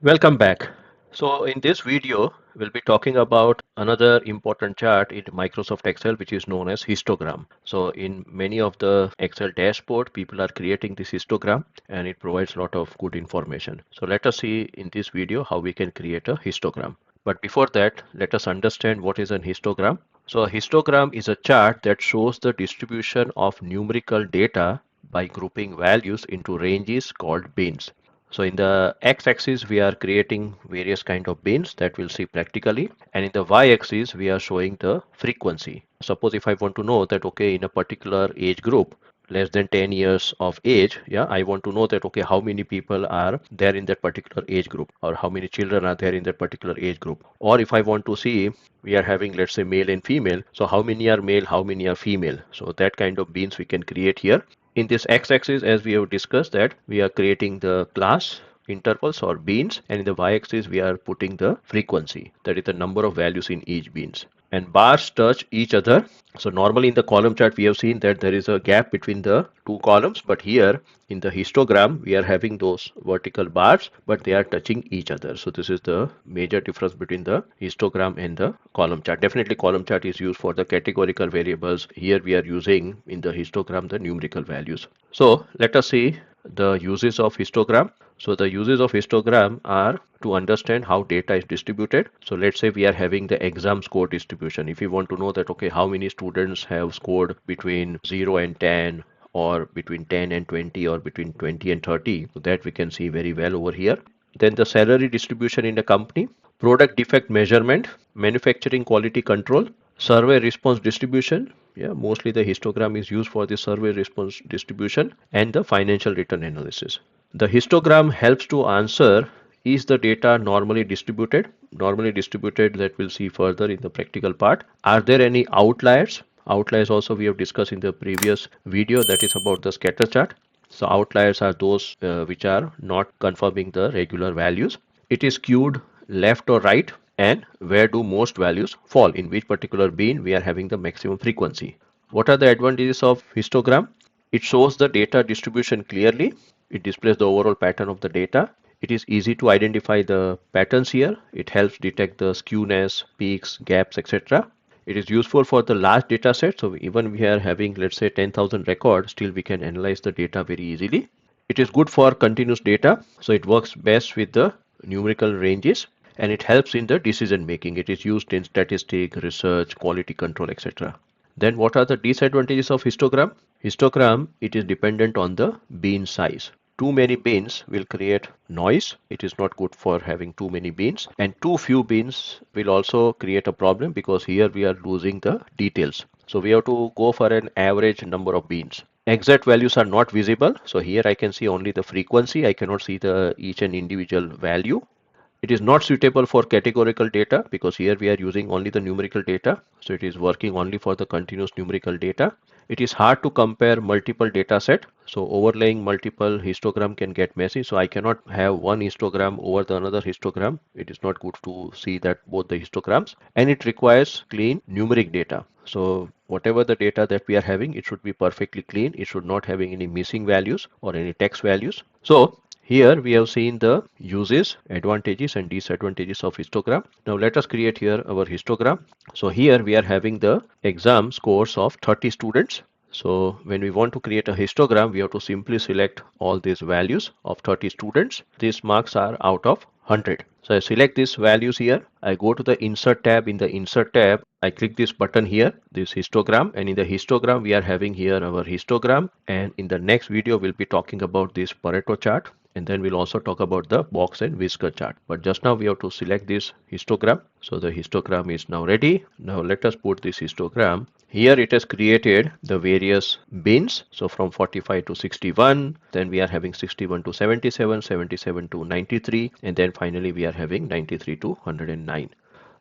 Welcome back. So in this video, we'll be talking about another important chart in Microsoft Excel, which is known as histogram. So in many of the Excel dashboard, people are creating this histogram and it provides a lot of good information. So let us see in this video how we can create a histogram. But before that, let us understand what is an histogram. So a histogram is a chart that shows the distribution of numerical data by grouping values into ranges called bins. So in the x-axis, we are creating various kind of bins that we'll see practically. And in the y-axis, we are showing the frequency. Suppose if I want to know that, okay, in a particular age group, less than 10 years of age, yeah, I want to know that, okay, how many people are there in that particular age group or how many children are there in that particular age group. Or if I want to see, we are having, let's say, male and female. So how many are male, how many are female? So that kind of bins we can create here. In this x-axis, as we have discussed, that we are creating the class intervals or beans, and in the y-axis we are putting the frequency, that is the number of values in each beans. And bars touch each other. So normally in the column chart we have seen that there is a gap between the two columns, but here in the histogram we are having those vertical bars, but they are touching each other. So this is the major difference between the histogram and the column chart. Definitely column chart is used for the categorical variables. Here we are using in the histogram the numerical values. So let us see the uses of histogram. So the uses of histogram are to understand how data is distributed. So let's say we are having the exam score distribution. If you want to know that, okay, how many students have scored between 0 and 10, or between 10 and 20, or between 20 and 30, so that we can see very well over here. Then the salary distribution in the company, product defect measurement, manufacturing quality control, survey response distribution. Yeah, mostly the histogram is used for the survey response distribution, and the financial return analysis. The histogram helps to answer, is the data normally distributed? Normally distributed, that we'll see further in the practical part. Are there any outliers? Outliers also we have discussed in the previous video, that is about the scatter chart. So outliers are those which are not confirming the regular values. It is skewed left or right, and where do most values fall, in which particular bin we are having the maximum frequency. What are the advantages of histogram? It shows the data distribution clearly. It displays the overall pattern of the data. It is easy to identify the patterns here. It helps detect the skewness, peaks, gaps, etc. It is useful for the large data set. So even we are having, let's say, 10,000 records, still we can analyze the data very easily. It is good for continuous data. So it works best with the numerical ranges, and it helps in the decision making. It is used in statistics, research, quality control, etc. Then what are the disadvantages of histogram? Histogram, it is dependent on the bean size. Too many beans will create noise. It is not good for having too many beans, and too few beans will also create a problem, because here we are losing the details. So we have to go for an average number of beans. Exact values are not visible. So here I can see only the frequency. I cannot see the each and individual value. It is not suitable for categorical data, because here we are using only the numerical data. So it is working only for the continuous numerical data. It is hard to compare multiple data set. So overlaying multiple histogram can get messy. So I cannot have one histogram over the another histogram. It is not good to see that both the histograms. And it requires clean numeric data. So whatever the data that we are having, it should be perfectly clean. It should not having any missing values or any text values. So here we have seen the uses, advantages and disadvantages of histogram. Now let us create here our histogram. So here we are having the exam scores of 30 students. So when we want to create a histogram, we have to simply select all these values of 30 students. These marks are out of 100. So I select these values here. I go to the insert tab. In the insert tab, I click this button here, this histogram, and in the histogram we are having here our histogram. And in the next video we'll be talking about this Pareto chart, and then we'll also talk about the box and whisker chart. But just now we have to select this histogram. So the histogram is now ready. Now let us put this histogram. Here it has created the various bins. So from 45 to 61, then we are having 61 to 77, 77 to 93, and then finally we are having 93 to 109.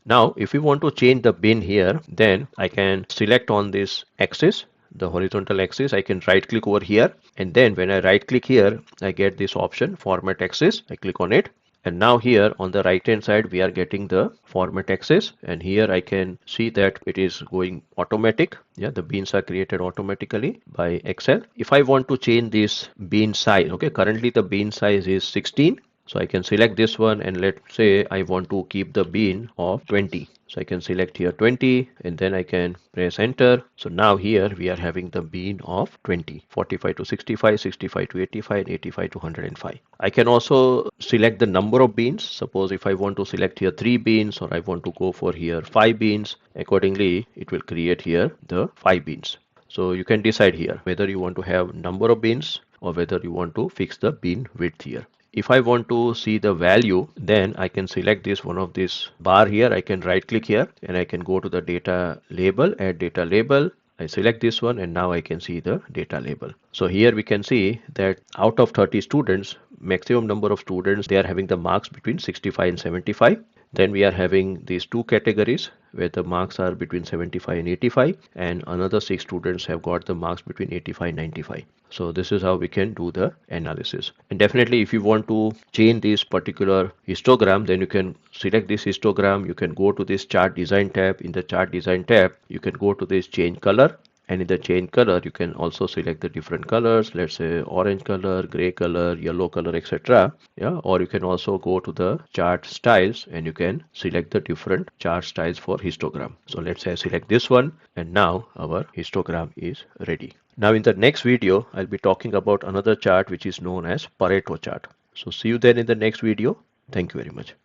Now, if we want to change the bin here, then I can select on this axis, the horizontal axis. I can right click over here, and then when I right click here, I get this option format axis. I click on it, and now here on the right hand side we are getting the format axis, and here I can see that it is going automatic. Yeah, the beans are created automatically by Excel. If I want to change this bean size, okay, currently the bean size is 16. So I can select this one, and let's say I want to keep the bean of 20. So I can select here 20, and then I can press enter. So now here we are having the bean of 20, 45 to 65, 65 to 85, 85 to 105. I can also select the number of beans. Suppose if I want to select here 3 beans, or I want to go for here 5 beans, accordingly it will create here the 5 beans. So you can decide here whether you want to have number of beans or whether you want to fix the bean width here. If I want to see the value, then I can select this one of this bar here. I can right click here and I can go to the data label, add data label. I select this one, and now I can see the data label. So here we can see that out of 30 students, maximum number of students, they are having the marks between 65 and 75. Then we are having these two categories where the marks are between 75 and 85, and another 6 students have got the marks between 85 and 95. So this is how we can do the analysis. And definitely if you want to change this particular histogram, then you can select this histogram. You can go to this chart design tab. In the chart design tab, you can go to this change color, and in the change color you can also select the different colors, let's say orange color, gray color, yellow color, etc. Yeah, or you can also go to the chart styles and you can select the different chart styles for histogram. So let's say I select this one, and now our histogram is ready. Now in the next video I'll be talking about another chart which is known as Pareto chart. So see you then in the next video. Thank you very much.